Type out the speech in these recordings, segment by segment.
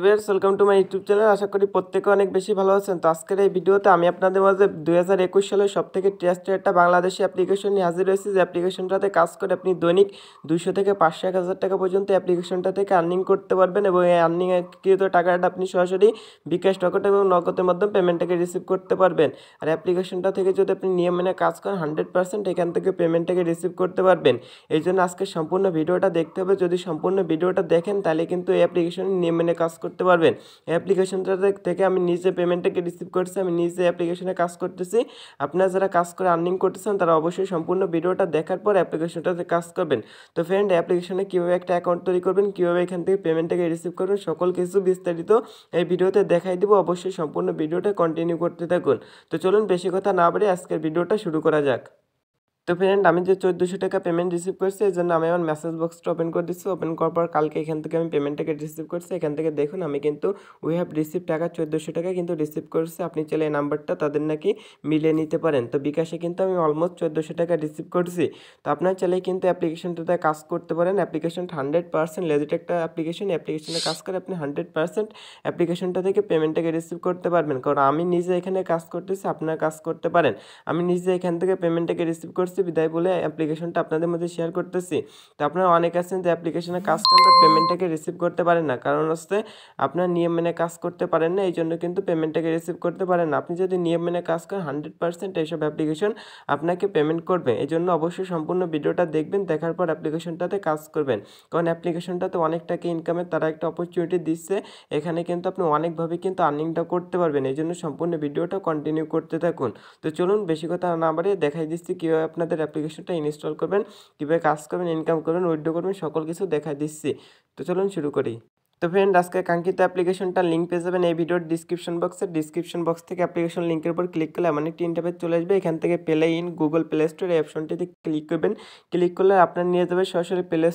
Viewers welcome to my YouTube channel. আশা করি প্রত্যেকে অনেক বেশি ভালো আছেন। তো আজকের এই ভিডিওতে আমি আপনাদের মাঝে 2021 সালের সবথেকে ট্রাস্টেড একটা বাংলাদেশি অ্যাপ্লিকেশন নিয়ে হাজির হয়েছি, যে অ্যাপ্লিকেশনটাতে কাজ করে আপনি দৈনিক 200 থেকে 500 1000 টাকা পর্যন্ত অ্যাপ্লিকেশনটা থেকে আর্নিং করতে পারবেন এবং এই আর্নিংকৃত টাকাটা আপনি সরাসরি বিকাশ, নগদ এবং নগদের মাধ্যমে পেমেন্টটাকে রিসিভ করতে পারবেন। আর অ্যাপ্লিকেশনটা থেকে যদি আপনি নিয়ম মেনে কাজ করেন 100% এখান থেকে পেমেন্টটাকে রিসিভ করতে পারবেন। এই জন্য আজকে সম্পূর্ণ ভিডিওটা দেখতে হবে। যদি সম্পূর্ণ ভিডিওটা দেখেন তাহলে কিন্তু এই অ্যাপ্লিকেশনে নিয়ম মেনে কাজ করতে পারবেন। অ্যাপ্লিকেশনটা থেকে আমি নিজে পেমেন্টটাকে রিসিভ করছি, আমি নিজে অ্যাপ্লিকেশনে কাজ করতেছি। আপনারা যারা কাজ করে আর্নিং করতেছেন তারা অবশ্যই সম্পূর্ণ ভিডিওটা দেখার পর অ্যাপ্লিকেশনটাতে কাজ করবেন। তো ফ্রেন্ড, অ্যাপ্লিকেশনে কীভাবে একটা অ্যাকাউন্ট তৈরি করবেন, কীভাবে এখান থেকে পেমেন্টটাকে রিসিভ করবেন, সকল কিছু বিস্তারিত এই ভিডিওতে দেখাই দিব। অবশ্যই সম্পূর্ণ ভিডিওটা কন্টিনিউ করতে থাকুন। তো চলুন বেশি কথা না বাড়িয়ে আজকের ভিডিওটা শুরু করা যাক। তো ফ্রেন্ড, আমি যে 1400 টাকা পেমেন্ট রিসিভ করছি এই জন্য আমি আমার মেসেজ বক্সটা ওপেন করে দিচ্ছি। ওপেন করার পর কালকে এখান থেকে আমি পেমেন্টটাকে রিসিভ করছি। এখান থেকে দেখুন আমি কিন্তু উই হ্যাভ রিসিভ টাকা 1400 টাকা কিন্তু রিসিভ করছি। আপনি চাইলে এই নাম্বারটা তাদের নাকি মিলিয়ে নিতে পারেন। তো বিকাশে কিন্তু আমি অলমোস্ট 1400 টাকা রিসিভ করছি। তো আপনার চাইলে কিন্তু অ্যাপ্লিকেশনটাতে কাজ করতে পারেন। অ্যাপ্লিকেশনটা 100% লেজিট একটা অ্যাপ্লিকেশন। অ্যাপ্লিকেশনে কাজ করে আপনি 100% অ্যাপ্লিকেশনটা থেকে পেমেন্টটাকে রিসিভ করতে পারবেন। কারণ আমি নিজে এখানে কাজ করতেছি, আপনারা কাজ করতে পারেন। আমি নিজে এখান থেকে পেমেন্টটাকে রিসিভ করছি বিদায় বলে অ্যাপ্লিকেশনটা আপনাদের মধ্যে শেয়ার করতেছি। তো আপনারা অনেক আছেন যে অ্যাপ্লিকেশনে কাজ করেন বাট পেমেন্টটাকে রিসিভ করতে পারেন না, কারণ হচ্ছে আপনার নিয়ম মেনে কাজ করতে পারেন না, এই জন্য কিন্তু পেমেন্টটাকে রিসিভ করতে পারেন না। আপনি যদি নিয়ম মেনে কাজ করেন 100% এইসব অ্যাপ্লিকেশন আপনাকে পেমেন্ট করবে। এই জন্য অবশ্যই সম্পূর্ণ ভিডিওটা দেখবেন, দেখার পর অ্যাপ্লিকেশনটাতে কাজ করবেন। কারণ অ্যাপ্লিকেশনটাতে অনেক টাকা ইনকামের তারা একটা অপরচুনিটি দিচ্ছে। এখানে কিন্তু আপনি অনেকভাবে কিন্তু আর্নিংটা করতে পারবেন। এই জন্য সম্পূর্ণ ভিডিওটা কন্টিনিউ করতে থাকুন। তো চলুন বেশি কথা না বাড়িয়ে দেখাই দিচ্ছি কীভাবে আপনাদের অ্যাপ্লিকেশনটা ইনস্টল করবেন, কীভাবে কাজ করবেন, ইনকাম করবেন, উইথড্র করবেন, সকল কিছু দেখাই দিচ্ছি। তো চলুন শুরু করি। তো ফ্রেন্ড, আজকে কাঙ্ক্ষিত অ্যাপ্লিকেশনটার লিঙ্ক পেয়ে যাবেন এই ভিডিওর ডিসক্রিপশন বক্স থেকে অ্যাপ্লিকেশন লিঙ্কের উপর ক্লিক করলে এমন একটি ইন্টারফেস চলে আসবে। এখান থেকে play in Google play store এই অপশনটিতে ক্লিক করবেন। ক্লিক করলে আপনার নিয়ে যাবে সরাসরি প্লে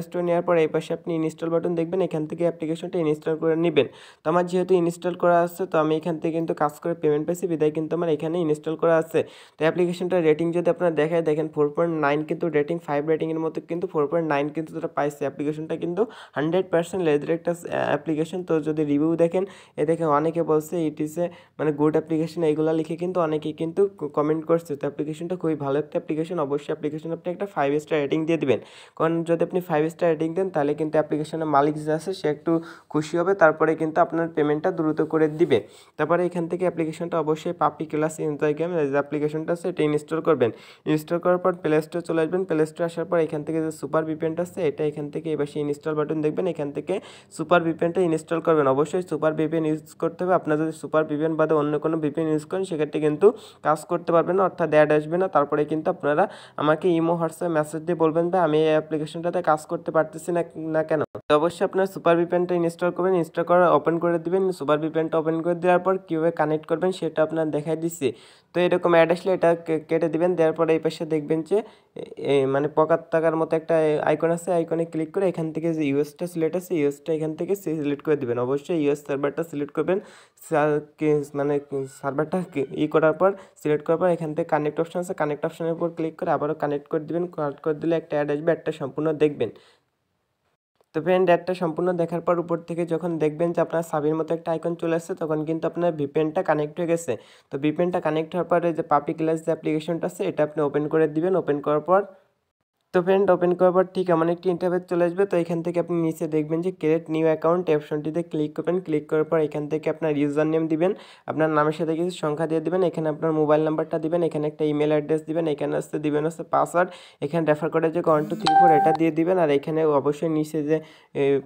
স্টোর নেওয়ার পর এই পাশে আপনি ইনস্টল বাটন দেখবেন, এখান থেকে অ্যাপ্লিকেশনটা ইনস্টল করে নেবেন। তো আমার যেহেতু ইনস্টল করা আছে তো আমি এখান থেকে কিন্তু কাজ করে পেমেন্ট পেয়েছি বিদায় কিন্তু আমার এখানে ইনস্টল করা আছে। তো অ্যাপ্লিকেশনটার রেটিং যদি আপনারা দেখেন 4.9 কিন্তু রেটিং, 5 রেটিংয়ের মতো কিন্তু 4.9 কিন্তু যেটা পাইছে। অ্যাপ্লিকেশনটা কিন্তু 100% লেজার একটা অ্যাপ্লিকেশন। তো যদি রিভিউ দেখেন দেখেন অনেকে বলছে ইট ইজ এ মানে গুড অ্যাপ্লিকেশন, এইগুলো লিখে কিন্তু অনেকেই কিন্তু কমেন্ট করছে। তো অ্যাপ্লিকেশনটা খুবই ভালো একটা অ্যাপ্লিকেশন। অবশ্যই অ্যাপ্লিকেশন আপনি একটা 5 স্টার রেটিং দিয়ে দিবেন, কারণ যদি আপনি 5 স্টার রেটিং দেন তাহলে কিন্তু অ্যাপ্লিকেশনের মালিক যে আছে সে একটু খুশি হবে, তারপরে কিন্তু আপনার পেমেন্টটা দ্রুত করে দিবে। তারপরে এখান থেকে অ্যাপ্লিকেশনটা অবশ্যই পাপি ক্লাস এনজয় গেম যে অ্যাপ্লিকেশনটা আছে এটা ইনস্টল করবেন। ইনস্টল করার পর প্লে স্টোর চলে আসবেন। প্লে স্টোর আসার পর এখান থেকে যে সুপার ভিপিএনটা আছে এটা এখান থেকে এবার ইনস্টল বাটন দেখবেন, এখান থেকে সুপার ভিপিএনটা ইনস্টল করবেন। অবশ্যই সুপার ভিপিএন ইউজ করতে হবে। আপনার যদি সুপার ভিপিএন বাদে অন্য কোনো ভিপিএন ইউজ করেন সেক্ষেত্রে কিন্তু কাজ করতে পারবেন না, অর্থাৎ অ্যাড আসবে না। তারপরে কিন্তু আপনারা আমাকে ইমো হোয়াটসঅ্যাপ মেসেজ দিয়ে বলবেন ভাই আমি এই অ্যাপ্লিকেশনটাতে কাজ করতে পারতেছি না কেন। তো অবশ্যই আপনার সুপার ভিপিএনটা ইনস্টল করবেন। ইনস্টল করে ওপেন করে দিবেন। সুপার ভিপিএনটা ওপেন করে দেওয়ার পর কীভাবে কানেক্ট করবেন সেটা আপনার দেখাই দিচ্ছি। তো এরকম অ্যাড আসলে এটা কেটে দিবেন। দেওয়ার পরে এই পাশে দেখবেন যে মানে পকার টাকার মতো একটা আইকন আছে, আইকনে ক্লিক করে এখান থেকে যে ইউএসটা সিলেক্ট আছে ইউএসটা এখান থেকে সিলেক্ট করে দিবেন। অবশ্যই ইউএস সার্ভারটা সিলেক্ট করবেন। মানে সার্ভারটা করার পর সিলেক্ট করার পর এখান থেকে কানেক্ট অপশন আছে, কানেক্ট অপশনের উপর ক্লিক করে আবারও কানেক্ট করে দিবেন। কানেক্ট করে দিলে একটা অ্যাড আসবে, একটা সম্পূর্ণ দেখবেন। তো ফ্রেন্ড, অ্যাডটা সম্পূর্ণ দেখার পর উপর থেকে যখন দেখবেন যে আপনার সাবির মতো একটা আইকন চলে আসছে তখন কিন্তু আপনার ভিপিএনটা কানেক্ট হয়ে গেছে। তো ভিপিএনটা কানেক্ট হওয়ার পরে যে পাপি ক্লাস যে অ্যাপ্লিকেশনটা আছে এটা আপনি ওপেন করে দিবেন। ওপেন করার পর তো ফ্রেন্ড, ওপেন করার পর ঠিক এমন একটি ইন্টারফেস চলে আসবে। তো এখান থেকে আপনি নিচে দেখবেন যে ক্রিয়েট নিউ অ্যাকাউন্ট অপশনটিতে ক্লিক করবেন। ক্লিক করার পর এখান থেকে আপনার ইউজার নেম দিবেন, আপনার নামের সাথে কিছু সংখ্যা দিয়ে দিবেন, এখানে আপনার মোবাইল নাম্বারটা দিবেন, এখানে একটা ইমেল অ্যাড্রেস দিবেন, এখানে দিবেন পাসওয়ার্ড, এখানে রেফার কোডের যে 1 2 3 4 এটা দিয়ে দিবেন। আর এখানে অবশ্যই নিচে যে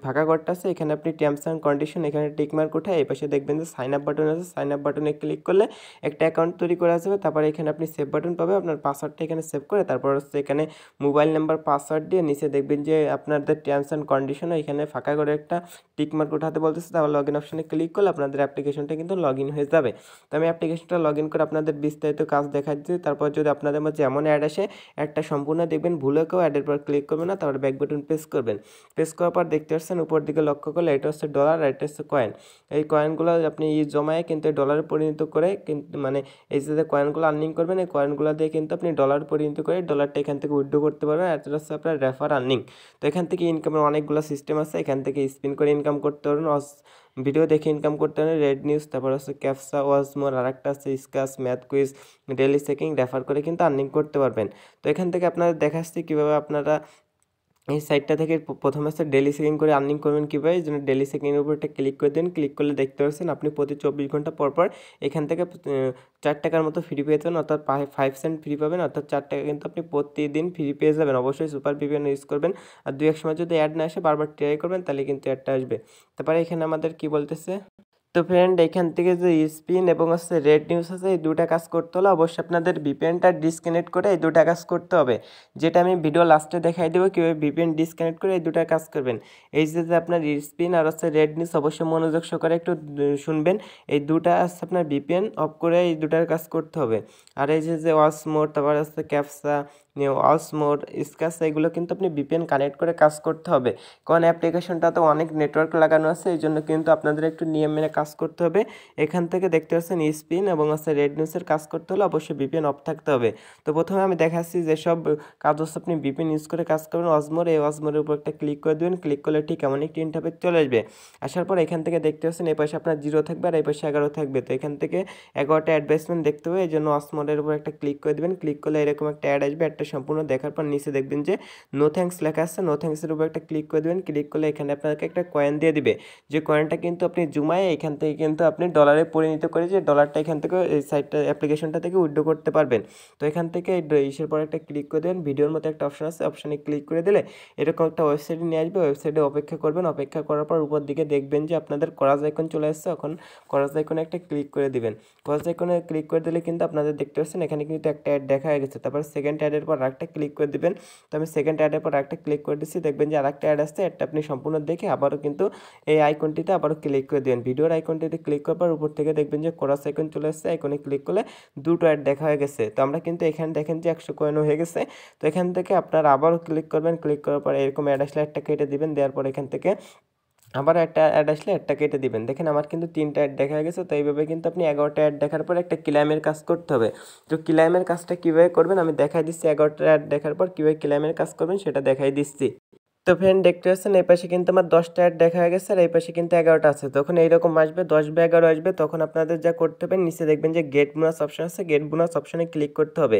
ফাঁকা ঘরটা আছে এখানে আপনি টার্মস অ্যান্ড কন্ডিশন এখানে টিক মার্ক উঠায় এই পাশে দেখবেন যে সাইন আপ বাটন আছে, সাইন আপ বাটনে ক্লিক করলে একটা অ্যাকাউন্ট তৈরি করা যাবে। তারপরে এখানে আপনি সেভ বাটন পাবে, আপনার পাসওয়ার্ডটা এখানে সেভ করে তারপর এখানে মোবাইল নাম্বার পাসওয়ার্ড দিয়ে নিচে দেখবেন যে আপনাদের টার্মস অ্যান্ড কন্ডিশন এখানে ফাঁকা করে একটা টিক মার্ক উঠাতে বলতেছে। তাহলে লগ ইন অপশনে ক্লিক করলে আপনাদের অ্যাপ্লিকেশনটা কিন্তু লগ ইন হয়ে যাবে। তো আমি অ্যাপ্লিকেশনটা লগ ইন করে আপনাদের বিস্তারিত কাজ দেখাচ্ছি। তারপর যদি আপনাদের মধ্যে এমন অ্যাড আসে একটা সম্পূর্ণ দেখবেন, ভুলে কেউ অ্যাডের পর ক্লিক করবেন না, তারপর ব্যাক বাটন প্রেস করবেন। প্রেস করার পর দেখতে পাচ্ছেন উপর দিকে লক্ষ্য করলে এটা হচ্ছে ডলার আর এটা হচ্ছে কয়েন। এই কয়েনগুলো আপনি জমায়ে কিন্তু ডলারে পরিণত করে কিন্তু মানে এই যে কয়েনগুলো আর্নিং করবেন এই কয়েনগুলো দিয়ে কিন্তু আপনি ডলার পরিণত করে ডলারটা এখান থেকে উইথড্র করতে পারবেন। পারেন, আর হচ্ছে আপনার রেফার আর্নিং। তো এখান থেকে ইনকামের অনেকগুলো সিস্টেম আছে, এখান থেকে স্পিন করে ইনকাম করতে পারবেন, ভিডিও দেখে ইনকাম করতে পারেন, রেড নিউজ, তারপর হচ্ছে ক্যাপসা, ওয়াজ মোর, আর একটা আছে স্কাস, math quiz, daily checking, refer করে কিন্তু আর্নিং করতে পারবেন। তো এখান থেকে আপনাদের দেখাচ্ছি কীভাবে আপনারা এই সাইটটা থেকে প্রথমে হচ্ছে ডেলি চেকিং করে আর্নিং করবেন কীভাবে। এই জন্য ডেলি চেকিংয়ের উপর একটা ক্লিক করে দেন, ক্লিক করলে দেখতে পাচ্ছেন আপনি প্রতি 24 ঘন্টা পর পর এখান থেকে 4 টাকার মতো ফ্রি পেয়ে যাবেন, অর্থাৎ 5 সেন্ট ফ্রি পাবেন, অর্থাৎ 4 টাকা কিন্তু আপনি প্রতিদিন ফ্রি পেয়ে যাবেন। অবশ্যই সুপার ভিপিএন ইউজ করবেন, আর 2-1 সময় যদি অ্যাড না আসে বারবার ট্রাই করবেন, তাহলে কিন্তু অ্যাডটা আসবে। তারপরে এখানে আমাদের কি বলতেছে, তো ফ্রেন্ড এখান থেকে যে স্পিন এবং হচ্ছে রেড নিউজ আছে, এই দুটা কাজ করতে হলে অবশ্যই আপনাদের ভিপিএনটা ডিসকানেক্ট করে এই দুটা কাজ করতে হবে, যেটা আমি ভিডিও লাস্টে দেখাই দেবো কীভাবে ভিপিএন ডিসকানেক্ট করে এই দুটা কাজ করবেন। এই যে আপনার স্পিন আর হচ্ছে রেড নিউজ অবশ্যই মনোযোগ সহকারে একটু শুনবেন। এই দুটা আছে আপনার ভিপিএন অফ করে এই দুটার কাজ করতে হবে। আর এই যে ওয়াচ মোড, তারপর হচ্ছে ক্যাপসা, ওয়াচ মোড, স্কাচ, এগুলো কিন্তু আপনি ভিপিএন কানেক্ট করে কাজ করতে হবে, কারণ অ্যাপ্লিকেশনটা তো অনেক নেটওয়ার্ক লাগানো আছে, এই জন্য কিন্তু আপনাদের একটু নিয়ম মেনে কাজ করতে হবে। এখান থেকে দেখতে পাচ্ছেন স্পিন এবং হচ্ছে রেড নিউজের কাজ করতে হলে অবশ্যই ভিপিএন অফ থাকতে হবে। তো প্রথমে আমি দেখাচ্ছি যেসব কাজ হচ্ছে আপনি ভিপিএন ইউজ করে কাজ করবেন। ওয়াজমোর, এই ওয়াজমোরের উপর একটা ক্লিক করে দেবেন, ক্লিক করলে ঠিক এমন একটি ইন্টারফেস চলে আসবে। আসার পর এখান থেকে দেখতে পাচ্ছেন এই পাশে আপনার 0 থাকবে আর এই পাশে 11 থাকবে। তো এখান থেকে 11টা অ্যাডভার্টাইজমেন্ট দেখতে হবে, এই জন্য ওয়াজমোরের উপর একটা ক্লিক করে দেবেন, ক্লিক করলে এরকম একটা অ্যাড আসবে। অ্যাডটা সম্পূর্ণ দেখার পর নিচে দেখবেন যে নো থ্যাঙ্কস লেখা আছে, নো থ্যাঙ্কসের উপর একটা ক্লিক করে দেবেন, ক্লিক করলে এখানে আপনাকে একটা কয়েন দিয়ে দিবে, যে কয়েনটা কিন্তু আপনি জুমায় এখান থেকে কিন্তু আপনি ডলারে পরিণত করে যে ডলারটা এখান থেকে এই সাইটটা অ্যাপ্লিকেশনটা থেকে উইথড্র করতে পারবেন। তো এখান থেকে ইসের পর একটা ক্লিক করে দেবেন, ভিডিওর মতো একটা অপশন আছে, অপশানে ক্লিক করে দিলে এরকম একটা ওয়েবসাইটে নিয়ে আসবে। ওয়েবসাইটে অপেক্ষা করবেন, অপেক্ষা করার পর উপর দিকে দেখবেন যে আপনাদের করাজ আইকন চলে আসছে, এখন করাজ আইকনে একটা ক্লিক করে দিবেন। করাজ আইকনে ক্লিক করে দিলে কিন্তু আপনাদের দেখতে পাচ্ছেন এখানে কিন্তু একটা অ্যাড দেখা হয়ে গেছে। তারপর সেকেন্ড অ্যাডের পর আরেকটা ক্লিক করে দিবেন। তো আমি সেকেন্ড অ্যাডের পর আরেকটা ক্লিক করে দিচ্ছি, দেখবেন যে আরেকটা অ্যাড আসছে, অ্যাডটা আপনি সম্পূর্ণ দেখে আবারও কিন্তু এই আইকনটিতে আবারও ক্লিক করে দেবেন। ভিডিওর আইকনটিতে ক্লিক করার পর উপর থেকে দেখবেন যে কোরাস আইকন চলে আসছে, আইকনে ক্লিক করলে দুটো অ্যাড দেখা হয়ে গেছে। তো আমরা কিন্তু এখানে দেখেন যে 100 কয়েন হয়ে গেছে। তো এখান থেকে আপনারা আবারও ক্লিক করবেন, ক্লিক করার পর এরকম অ্যাড আসলে একটা কেটে দিবেন, দেওয়ার পর এখান থেকে আবার একটা অ্যাড আসলে অ্যাডটা কেটে দিবেন। দেখেন আমার কিন্তু 3টা অ্যাড দেখা গেছে। তো এইভাবে কিন্তু আপনি 11টা অ্যাড দেখার পর একটা ক্লেমের কাজ করতে হবে। তো ক্লেমের কাজটা কীভাবে করবেন আমি দেখাই দিচ্ছি, 11টা অ্যাড দেখার পর কীভাবে ক্লেমের কাজ করবেন সেটা দেখাই দিচ্ছি। তো ফ্রেন্ড দেখতে পাচ্ছেন এই পাশে কিন্তু আমার 10টা অ্যাড দেখা হয়ে গেছে আর এই পাশে কিন্তু 11টা আছে। তখন এইরকম আসবে 10 বা 11 আসবে, তখন আপনাদের যা করতে হবে নিচে দেখবেন যে গেট বোনাস অপশন আছে, গেট বোনাস অপশনে ক্লিক করতে হবে।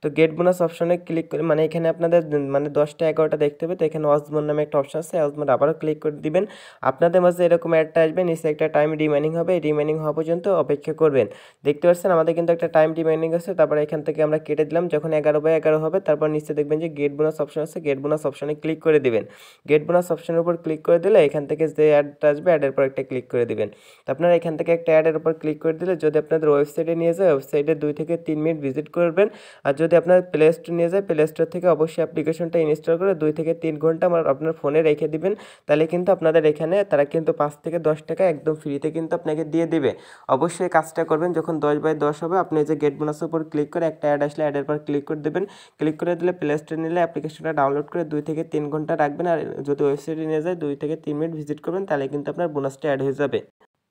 তো গেট বোনাস অপশনে ক্লিক করে মানে এখানে আপনাদের মানে 10টা 11টা দেখতে হবে। তো এখানে ওয়াজমোর নামে একটা অপশন আছে, ওয়াজমোর আবারও ক্লিক করে দিবেন। আপনাদের মাঝে এরকম অ্যাডটা আসবে, নিচে একটা টাইম রিমাইনিং হবে, এই রিমাইনিং হওয়া পর্যন্ত অপেক্ষা করবেন। দেখতে পাচ্ছেন আমাদের কিন্তু একটা টাইম রিমাইনিং আছে, তারপরে এখান থেকে আমরা কেটে দিলাম। যখন 11/11 হবে তারপর নিচে দেখবেন যে গেট বোনাস অপশন আছে, গেট বোনাস অপশনে ক্লিক করে দিবেন। গেট বোনাস অপশনের উপর ক্লিক করে দিলে এখান থেকে যে অ্যাডটা আসবে অ্যাডের পর একটা ক্লিক করে দিবেন। তো আপনারা এখান থেকে একটা অ্যাডের উপর ক্লিক করে দিলে যদি আপনাদের ওয়েবসাইটে নিয়ে যায়, ওয়েবসাইটে 2 থেকে 3 মিনিট ভিজিট করবেন। আর যদি আপনার প্লে স্টোর নিয়ে যায়, প্লে স্টোর থেকে অবশ্যই অ্যাপ্লিকেশনটা ইনস্টল করে 2 থেকে 3 ঘন্টা আপনার ফোনে রেখে দিবেন। তাহলে কিন্তু আপনাদের এখানে তারা কিন্তু 5 থেকে 10 টাকা একদম ফ্রিতে কিন্তু আপনাকে দিয়ে দিবে। অবশ্যই কাজটা করবেন, যখন 10/10 হবে আপনি যে গেট বোনাসের উপর ক্লিক করে একটা অ্যাড আসলে অ্যাডের পর ক্লিক করে দেবেন। ক্লিক করে দিলে প্লে স্টোর নিলে অ্যাপ্লিকেশনটা ডাউনলোড করে 2 থেকে 3 ঘন্টা রাখবেন। আর যদি ওয়েবসাইটে নিয়ে যায় 2 থেকে 3 মিনিট ভিজিট করবেন, তাহলে কিন্তু আপনার বোনাসটা অ্যাড হয়ে যাবে।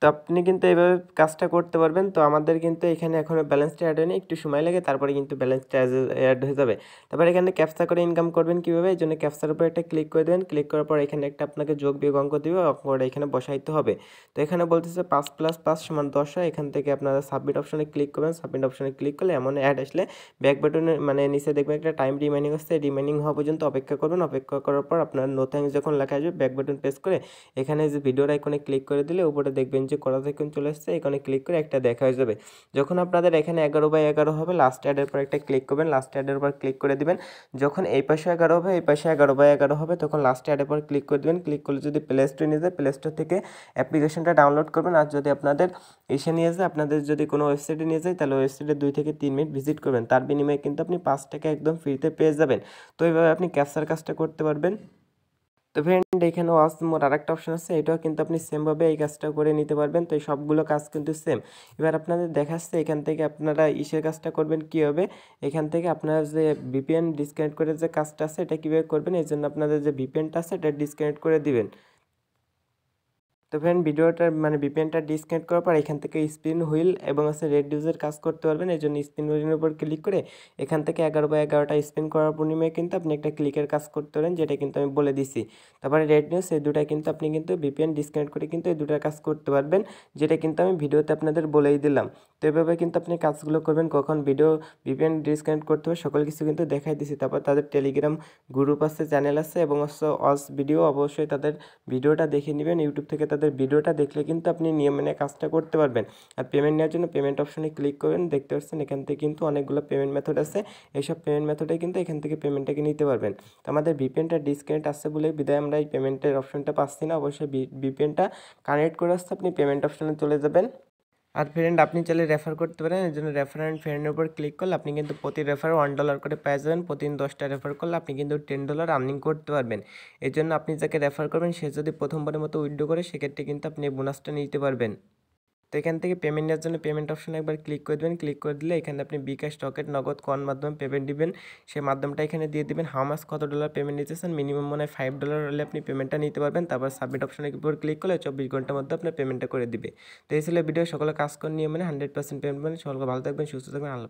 তো আপনি কিন্তু এইভাবে কাজটা করতে পারবেন। তো আমাদের কিন্তু এখানে এখনও ব্যালেন্সটা অ্যাড হয়নি, একটু সময় লাগে, তারপরে কিন্তু ব্যালেন্সটা অ্যাড হয়ে যাবে। তারপর এখানে ক্যাপচা করে ইনকাম করবেন কীভাবে, এই জন্য ক্যাপচার উপর একটা ক্লিক করে দেবেন। ক্লিক করার পর এখানে একটা আপনাকে যোগ বিয়োগ অঙ্ক দিবে, অঙ্কটা এখানে বসাইতে হবে। তো এখানে বলতেছে 5 + 5 = 10 হয়। এখান থেকে আপনারা সাবমিট অপশনে ক্লিক করবেন, সাবমিট অপশনে ক্লিক করলে এমন অ্যাড আসলে ব্যাক বাটনে মানে নিচে দেখবেন একটা টাইম রিমাইনিং আসছে, রিমাইনিং হওয়া পর্যন্ত অপেক্ষা করবেন। অপেক্ষা করার পর আপনার নো থ্যাঙ্কস যখন লেখা আসবে ব্যাক বাটন প্রেস করে এখানে যে ভিডিওর আইকনে ক্লিক করে দিলে উপরে দেখবেন যে করার আইকন চলে আসছে, এখানে ক্লিক করে একটা দেখা হয়ে যাবে। যখন আপনাদের এখানে 11/11 হবে লাস্ট অ্যাডের পর একটা ক্লিক করবেন, লাস্ট অ্যাডের পর ক্লিক করে দিবেন। যখন এই পাশে 11 হবে, এই পাশে 11/11 হবে, তখন লাস্ট অ্যাডের পর ক্লিক করে দিবেন। ক্লিক করলে যদি প্লে স্টোরে নিয়ে যায়, প্লে স্টোর থেকে অ্যাপ্লিকেশনটা ডাউনলোড করবেন। আর যদি আপনাদের এসে নিয়ে যায়, আপনাদের যদি কোনো ওয়েবসাইটে নিয়ে যায়, তাহলে ওয়েবসাইটে 2 থেকে 3 মিনিট ভিজিট করবেন, তার বিনিময়ে কিন্তু আপনি 5 টাকা একদম ফ্রিতে পেয়ে যাবেন। তো এইভাবে আপনি ক্যাপচার কাজটা করতে পারবেন। তো ফ্রেন্ড এখানে ওয়াচ মোর আরেকটা অপশন আছে, এটাও কিন্তু আপনি সেমভাবে এই কাজটা করে নিতে পারবেন। তো এই সবগুলো কাজ কিন্তু সেম। এবার আপনাদের দেখাচ্ছে এখান থেকে আপনারা ইসের কাজটা করবেন কী হবে, এখান থেকে আপনারা যে ভিপিএন ডিসকানেক্ট করে যে কাজটা আছে এটা কীভাবে করবেন, এই জন্য আপনাদের যে ভিপিএনটা আছে এটা ডিসকানেক্ট করে দিবেন। তো ফ্রেন্ড ভিডিওটার মানে ভিপিএনটা ডিসকানেক্ট করার পর এখান থেকে স্পিন হুইল এবং রেডিউসের কাজ করতে পারবেন। এই জন্য স্পিন হুইলের উপর ক্লিক করে এখান থেকে 11/11টা স্পিন করার বিনিময়ে কিন্তু আপনি একটা ক্লিকের কাজ করতে পারেন, যেটা কিন্তু আমি বলে দিছি। তারপরে রেড নিউজ, এই দুটাই কিন্তু আপনি কিন্তু ভিপিএন ডিসকানেক্ট করে কিন্তু এই দুটার কাজ করতে পারবেন, যেটা কিন্তু আমি ভিডিওতে আপনাদের বলেই দিলাম। তো এভাবে কিন্তু আপনি কাজগুলো করবেন। কখন ভিপিএন ডিসকানেক্ট করতে হবে সকল কিছু কিন্তু দেখাই দিছি। তারপর তাদের টেলিগ্রাম গ্রুপ আছে, চ্যানেল আছে এবং অস ভিডিও, অবশ্যই তাদের ভিডিওটা দেখে নেবেন। ইউটিউব থেকে তাদের ভিডিওটা দেখলে কিন্তু আপনি নিয়ম মেনে কাজটা করতে পারবেন। আর পেমেন্ট নেওয়ার জন্য পেমেন্ট অপশনে ক্লিক করবেন। দেখতে পাচ্ছেন এখান থেকে কিন্তু অনেকগুলো পেমেন্ট মেথড আছে। এইসব পেমেন্ট মেথডে কিন্তু এখান থেকে পেমেন্টটাকে নিতে পারবেন। তো আমাদের ভিপিএনটা ডিসকানেক্ট আসছে বলে বিদায় আমরা এই পেমেন্টের অপশনটা পাচ্ছি না। অবশ্যই ভিপিএনটা কানেক্ট করে আসতে আপনি পেমেন্ট অপশনে চলে যাবেন। আর ফ্রেন্ড আপনি চাইলে রেফার করতে পারেন। এর জন্য রেফার অ্যান্ড ফ্রেন্ডের উপর ক্লিক করলে আপনি কিন্তু প্রতি রেফার $1 করে পেয়ে যাবেন। প্রতিদিন 10টা রেফার করলে আপনি কিন্তু $10 আর্নিং করতে পারবেন। এর জন্য আপনি যাকে রেফার করবেন সে যদি প্রথমবারের মতো উইথড্র করে সেক্ষেত্রে কিন্তু আপনি এই বোনাসটা নিতে পারবেন। তো এখান থেকে পেমেন্ট নেওয়ার জন্য পেমেন্ট অপশনে একবার ক্লিক করে দেবেন। ক্লিক করে দিলে এখানে আপনি বিকাশ, রকেট, নগদ কোন মাধ্যমে পেমেন্ট দিবেন সেই মাধ্যমটা এখানে দিয়ে দিবেন। হাউ মাস, কত ডলার পেমেন্ট নিতে চান, মিনিমাম মনে হয় $5 হলে আপনি পেমেন্টটা নিতে পারবেন। তারপর সাবমিট অপশনের উপর ক্লিক করলে 24 ঘন্টার মধ্যে আপনার পেমেন্টটা করে দিবে। তো এই ছিল ভিডিও। সকলে কাজ করে নিয়ে মানে 100% পেমেন্ট, মানে সকলকে ভালো থাকবেন, সুস্থ থাকবেন, আল্লাহ হাফেজ।